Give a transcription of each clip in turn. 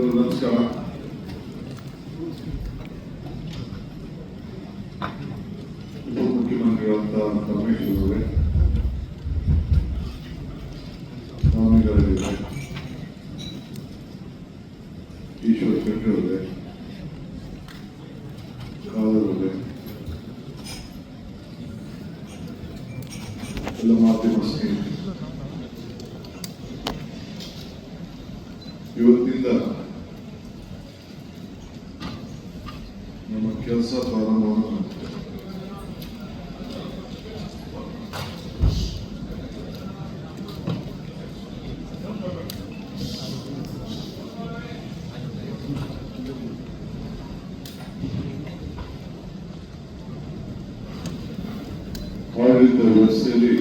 ನಮಸ್ಕಾರ. ಉಪಮುಖ್ಯಮಂತ್ರಿಗಳಂತ ರಮೇಶ್ ಅವರೇ, ಸ್ವಾಮಿಗಳಿವೆ, ಈಶ್ವರ ಶೆಟ್ಟಿ ಅವರೇ, ಕಾದರವರೇ, ಎಲ್ಲ ಮಾಧ್ಯಮ ಸ್ನೇಹಿತರು, ಇವತ್ತಿಂದ ನಮ್ಮ ಕೆಲಸ ಪ್ರಾರಂಭವನ್ನು ಮಾಡ್ತೇವೆ. ಆಡಳಿತ ವ್ಯವಸ್ಥೆಯಲ್ಲಿ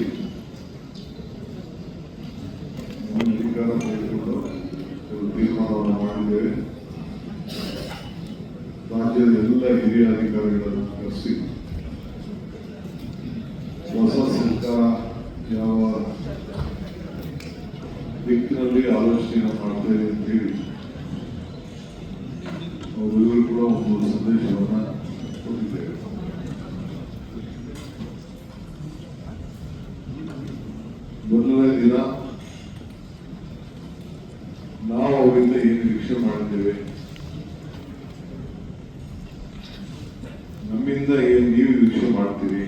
ಅಧಿಕಾರ ತೆಗೆದುಕೊಂಡು ತೀರ್ಮಾನವನ್ನು ಮಾಡಿದ್ದೇವೆ. ರಾಜ್ಯದ ಎಲ್ಲ ಹಿರಿಯ ಅಧಿಕಾರಿಗಳನ್ನು ಕರೆಸಿ ಹೊಸ ಸರ್ಕಾರ ಯಾವ ದಿಕ್ಕಿನಲ್ಲಿ ಆಲೋಚನೆ ಮಾಡ್ತೇವೆ ಅಂತೇಳಿ ಅವರಿಗೂ ಕೂಡ ಒಂದು ಸಂದೇಶವನ್ನು ಕೊಟ್ಟಿದ್ದೇವೆ. ಮೊದಲನೇ ದಿನ ನಾವು ಅವರಿಂದ ಏನು ನಿರೀಕ್ಷೆ ಮಾಡಿದ್ದೇವೆ, ನಮ್ಮಿಂದ ಏನು ನೀವು ನಿರೀಕ್ಷೆ ಮಾಡ್ತೀರಿ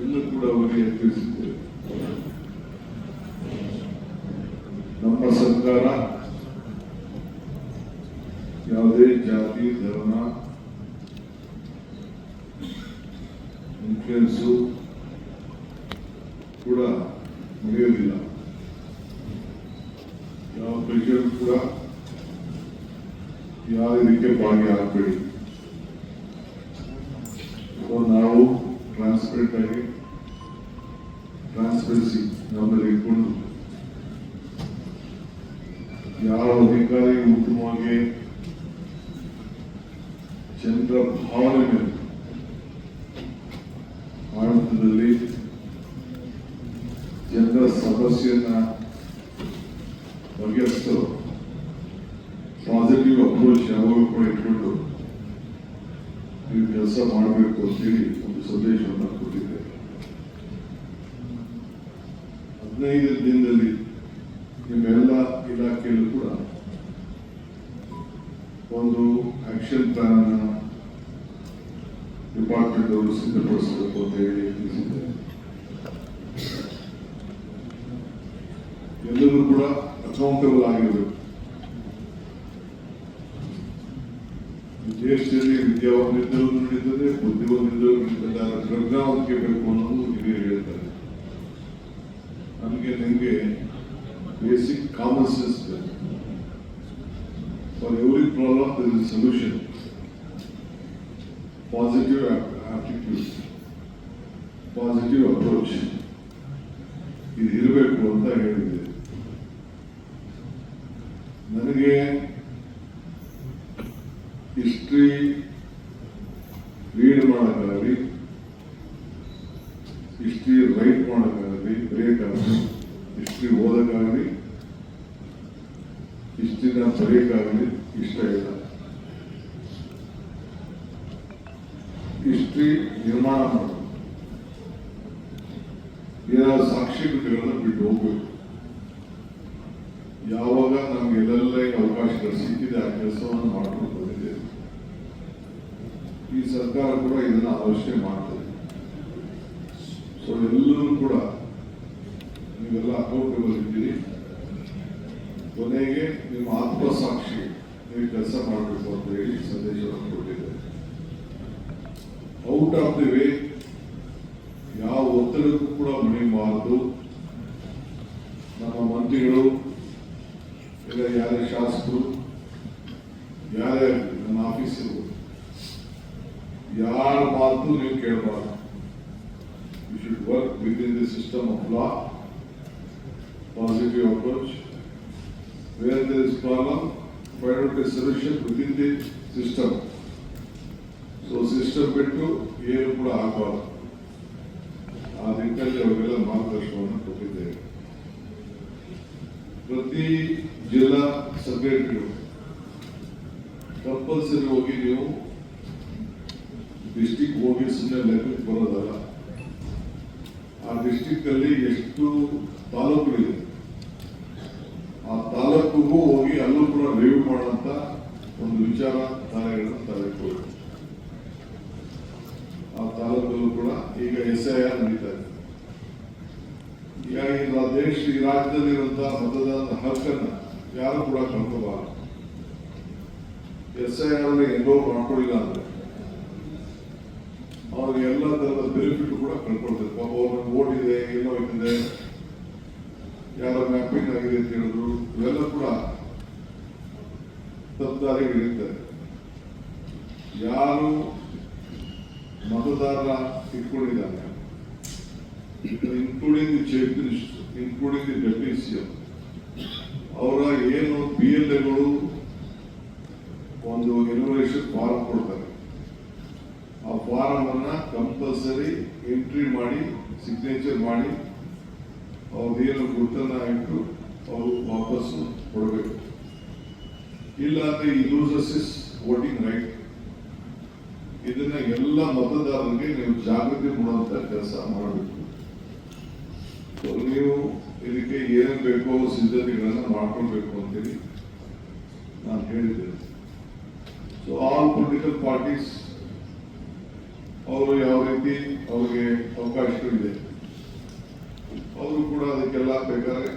ಎಲ್ಲ ಕೂಡ ಅವರಿಗೆ ತಿಳಿಸಿದ್ದೇವೆ. ನಮ್ಮ ಸರ್ಕಾರ ಯಾವುದೇ ಜಾತಿ ಧರ್ಮ ಇನ್ಫ್ಲುಯೆನ್ಸು ಕೂಡ ನಡೆಯೋದಿಲ್ಲ. ಯಾವ ಪ್ರೆಷರ್ ಕೂಡ ಯಾವ ಇದಕ್ಕೆ ಭಾಗಿಯಾಗಬೇಡಿ. ನಾವು ಟ್ರಾನ್ಸ್ಪರೆಂಟ್ ಆಗಿ ಟ್ರಾನ್ಸ್ಪರೆನ್ಸಿ ನಮ್ಮಲ್ಲಿ ಇಟ್ಕೊಂಡು ಯಾವ ಅಧಿಕಾರಿ ಉತ್ತಮವಾಗಿ ಜನರ ಭಾವನೆ ಮೇಲೆ ಆಡಳಿತದಲ್ಲಿ ಜನರ ಸಮಸ್ಯೆಯನ್ನ ಬಗೆಹರಿಸೋ ಪಾಸಿಟಿವ್ ಅಪ್ರೋಚ್ ಯಾವಾಗಲೂ ಕೂಡ ಇಟ್ಕೊಂಡು ನೀವು ಕೆಲಸ ಮಾಡಬೇಕು ಅಂತೇಳಿ ಒಂದು ಸಂದೇಶವನ್ನು ಕೊಟ್ಟಿದ್ದೆ. 15 ದಿನದಲ್ಲಿ ನಿಮ್ಮೆಲ್ಲ ಇಲಾಖೆಯಲ್ಲೂ ಕೂಡ ಒಂದು ಆಕ್ಷನ್ ಪ್ಲಾನ್ ಅನ್ನು ಡಿಪಾರ್ಟ್ಮೆಂಟ್ ಅವರು ಸಿದ್ಧಪಡಿಸಬೇಕು ಅಂತ ಹೇಳಿ ತಿಳಿಸಿದ್ದಾರೆ. ಎಲ್ಲರೂ ಕೂಡ ಅಕೌಂಟಬಲ್ ಆಗಿರಬೇಕು. ದೇಶದಲ್ಲಿ ವಿದ್ಯಾವಂತರು ನಡೀತದೆ, ಬುದ್ಧಿವಂತರು ನಡೀತಾರೆ, ಪ್ರಜ್ಞಾವಂತಿಕೆ ಬೇಕು ಅನ್ನೋದು ಹಿರಿಯರು ಹೇಳ್ತಾರೆ. ನಿಮಗೆ ಬೇಸಿಕ್ ಕಾಮನ್ ಸೆನ್ಸ್ ಬೇಕು. For every problem there is solution. Positive attitude, positive approach ಇದು ಇರಬೇಕು ಅಂತ ಹೇಳಿದೆ. ನನಗೆ ಹಿಸ್ಟ್ರಿ ರೀಡ್ ಮಾಡೋಕ್ಕಾಗಲಿ, ಹಿಸ್ಟ್ರಿ ರೈಟ್ ಮಾಡೋಕ್ಕಾಗಲಿ, ಬರೆಯೋಕ್ಕಾಗಲಿ, ಹಿಸ್ಟ್ರಿ ಓದೋಕ್ಕಾಗಲಿ, ಹಿಸ್ಟ್ರಿನ ಬರೆಯೋಕ್ಕಾಗಲಿ ಇಷ್ಟ ಇಲ್ಲ. ಹಿಸ್ಟ್ರಿ ನಿರ್ಮಾಣ ಮಾಡೋದು, ಏನಾದ್ರು ಸಾಕ್ಷಿಗಳನ್ನು ಬಿಟ್ಟು ಹೋಗ್ಬೇಕು. ಯಾವಾಗ ನಮ್ಗೆಲ್ಲ ಅವಕಾಶಗಳು ಸಿಕ್ಕಿದೆ ಆ ಕೆಲಸವನ್ನು ಮಾಡ್ಕೊಂಡು ಬಂದಿದ್ದೇವೆ. ಈ ಸರ್ಕಾರ ಕೂಡ ಇದನ್ನು ಆಲೋಚನೆ ಮಾಡ್ತದೆ. ಸೊ ಎಲ್ಲರೂ ಕೂಡ ನೀವೆಲ್ಲ ಅಕೌಂಟಬಲ್ ಇದ್ದೀರಿ. ಕೊನೆಗೆ ನಿಮ್ಮ ಆತ್ಮಸಾಕ್ಷಿ ನೀವು ಕೆಲಸ ಮಾಡಬೇಕು ಅಂತ ಹೇಳಿ ಸಂದೇಶವನ್ನು ಕೊಟ್ಟಿದ್ದಾರೆ. ಔಟ್ ಆಫ್ ದಿ ವೇ ಯಾವ ಒತ್ತಡಕ್ಕೂ ಕೂಡ ಮಣಿಬಾರದು. ನಮ್ಮ ಮಂತ್ರಿಗಳು ಇಲ್ಲ ಯಾರೇ ಶಾಸಕರು ಯಾರೇ ನನ್ನ ಆಫೀಸರು ಯಾರ ಮಾತು ನೀವು ಕೇಳಬಾರ್ದು. You should work within the system of law, positive approach. Where there is problem, find out a solution within the system. So system ಬಿಟ್ಟು ಏನು ಕೂಡ ಆಗಬಾರ್ದು. ಆ ನಿಟ್ಟಿನಲ್ಲಿ ಅವರಿಗೆಲ್ಲ ಮಾರ್ಗದರ್ಶನವನ್ನು ಕೊಟ್ಟಿದ್ದೇವೆ. ಪ್ರತಿ ಜಿಲ್ಲಾ ಸೆಕ್ರೆಟರಿ ಕಂಪಲ್ಸರಿ ಹೋಗಿ ನೀವು ಡಿಸ್ಟಿಕ್ ಹೋಗಿ ಸುಮ್ಮನೆ ಲೆಕ್ಕಕ್ಕೆ ಬರೋದಲ್ಲ. ಆ ಡಿಸ್ಟಿಕ್ ಅಲ್ಲಿ ಎಷ್ಟು ತಾಲೂಕುಗಳಿದೆ ಆ ತಾಲೂಕಿಗೂ ಹೋಗಿ ಅಲ್ಲೂ ಕೂಡ ರಿವ್ಯೂ ಮಾಡುವಂತ ಒಂದು ವಿಚಾರ ಧಾರೆಗಳನ್ನು ತರಬೇಕು. ಆ ತಾಲೂಕಲ್ಲೂ ಕೂಡ ಈಗ SIR ನಡೀತಾ ಇದೆ. ಹೀಗಾಗಿ ಈ ರಾಜ್ಯದಲ್ಲಿರುವಂತಹ ಮತದಾರರ ಹಕ್ಕನ್ನ ಯಾರು ಕೂಡ ಕಳ್ಕೋಬಾರದು. SIR ಎನ್ರೋಲ್ ಮಾಡ್ಕೊಳ್ಳಿಲ್ಲ ಅಂದ್ರೆ ಅವ್ರಿಗೆ ಎಲ್ಲ ತರದ ಬೆನಿಫಿಟ್ ಕೂಡ ಕಳ್ಕೊಳ್ತಾರೆ. ಪಾಪ ಅವ್ರಿಗೆ ಓಟ್ ಇದೆ, ಏನೋ ಇದೆ, ಯಾರ ಮ್ಯಾಪಿಂಗ್ ಆಗಿದೆ ಅಂತ ಹೇಳಿದ್ರು, ಇವೆಲ್ಲ ಕೂಡ ತಪ್ಪದಾರಿಗಳಿರ್ತಾರೆ. ಯಾರು ಮತದಾರರ ಇಟ್ಕೊಂಡಿದ್ದಾರೆ, including the chief minister, including the deputy CM, ಅವರ ಏನು PLAಗಳು ಒಂದು ಎನ್ಯುಮರೇಷನ್ ಫಾರ್ಮ್ ಕೊಡ್ತಾರೆ. ಆ ಫಾರಂ ಅನ್ನ ಕಂಪಲ್ಸರಿ ಎಂಟ್ರಿ ಮಾಡಿ ಸಿಗ್ನೇಚರ್ ಮಾಡಿ ಅವ್ರದ್ದೇನು ಗುರ್ತನ್ನ ಇಟ್ಟು ಅವರು ವಾಪಸ್ಸು ಕೊಡಬೇಕು. ಇಲ್ಲ ಅಂದ್ರೆ ಈ ಲೂಸಸ್ ಇಸ್ ವೋಟಿಂಗ್ ರೈಟ್. ಇದನ್ನ ಎಲ್ಲ ಮತದಾರರಿಗೆ ನೀವು ಜಾಗೃತಿ ಮೂಡುವಂತ ಕೆಲಸ ಮಾಡಬೇಕು. ನೀವು ಇದಕ್ಕೆ ಏನೇನು ಬೇಕೋ ಸಿದ್ಧತೆಗಳನ್ನ ಮಾಡ್ಕೊಳ್ಬೇಕು ಅಂತೇಳಿ ನಾನು ಹೇಳಿದ್ದೇನೆ. ಸೊ ಆಲ್ ಪೊಲಿಟಿಕಲ್ ಪಾರ್ಟೀಸ್ ಅವರು ಯಾವ ರೀತಿ ಅವ್ರಿಗೆ ಅವಕಾಶಗಳಿದೆ ಅವರು ಕೂಡ ಅದಕ್ಕೆಲ್ಲ ಬೇಕಾದ್ರೆ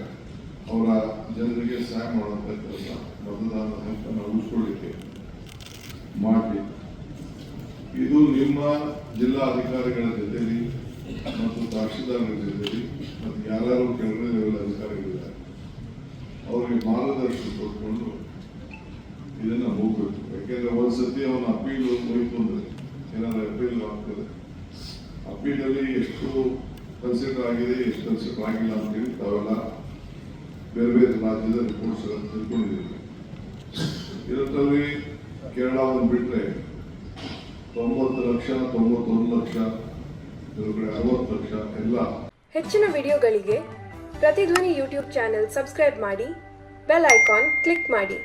ಅವರ ಜನರಿಗೆ ಸಹಾಯ ಮಾಡುವಂತ ಕೆಲಸ ಮತದಾರರ ಹಕ್ಕನ್ನು ಉಳಿಸ್ಕೊಳ್ಳಿಕ್ಕೆ ಮಾಡಿ. ಇದು ನಿಮ್ಮ ಜಿಲ್ಲಾ ಅಧಿಕಾರಿಗಳ ಜೊತೆಲಿ ಮತ್ತು ತಹಶೀಲ್ದಾರರ ಜೊತೆಲಿ ಮತ್ತು ಯಾರು ಕೆಳಗಡೆ ಲೆವೆಲ್ ಅಧಿಕಾರಿಗಳಿದ್ದಾರೆ ಅವರಿಗೆ ಮಾರ್ಗದರ್ಶನ ಕೊಟ್ಕೊಂಡು ಇದನ್ನ ಹೋಗ್ಬೇಕು. ಯಾಕೆಂದ್ರೆ ಒಂದ್ಸತಿ ಅವನ ಅಪೀಲ್ ಹೋಯ್ತು ಅಂದ್ರೆ ಏನಾದ್ರು ಅಪೀಲ್ ಆಗ್ತದೆ. ಅಪೀಲ್ ಅಲ್ಲಿ ಎಷ್ಟು ಕನ್ಸಿಡರ್ ಆಗಿದೆ, ಎಷ್ಟು ಕನ್ಸಿಡರ್ ಆಗಿಲ್ಲ ಅಂತೇಳಿ ತಾವೆಲ್ಲ ಬೇರೆ ಬೇರೆ ರಾಜ್ಯದ ರಿಪೋರ್ಟ್ಸ್ ತಿಳ್ಕೊಂಡಿದ್ದೀವಿ. ಇದರಲ್ಲಿ ಕೇರಳ ಒಂದು ಬಿಟ್ರೆ 90 ಲಕ್ಷ, 91 ಲಕ್ಷ, ಕೆಲವು ಕಡೆ 60 ಲಕ್ಷ ಎಲ್ಲ. ಹೆಚ್ಚಿನ ವಿಡಿಯೋಗಳಿಗೆ ಪ್ರತಿಧ್ವನಿ ಯೂಟ್ಯೂಬ್ ಚಾನೆಲ್ ಸಬ್ಸ್ಕ್ರೈಬ್ ಮಾಡಿ, ಬೆಲ್ ಐಕಾನ್ ಕ್ಲಿಕ್ ಮಾಡಿ.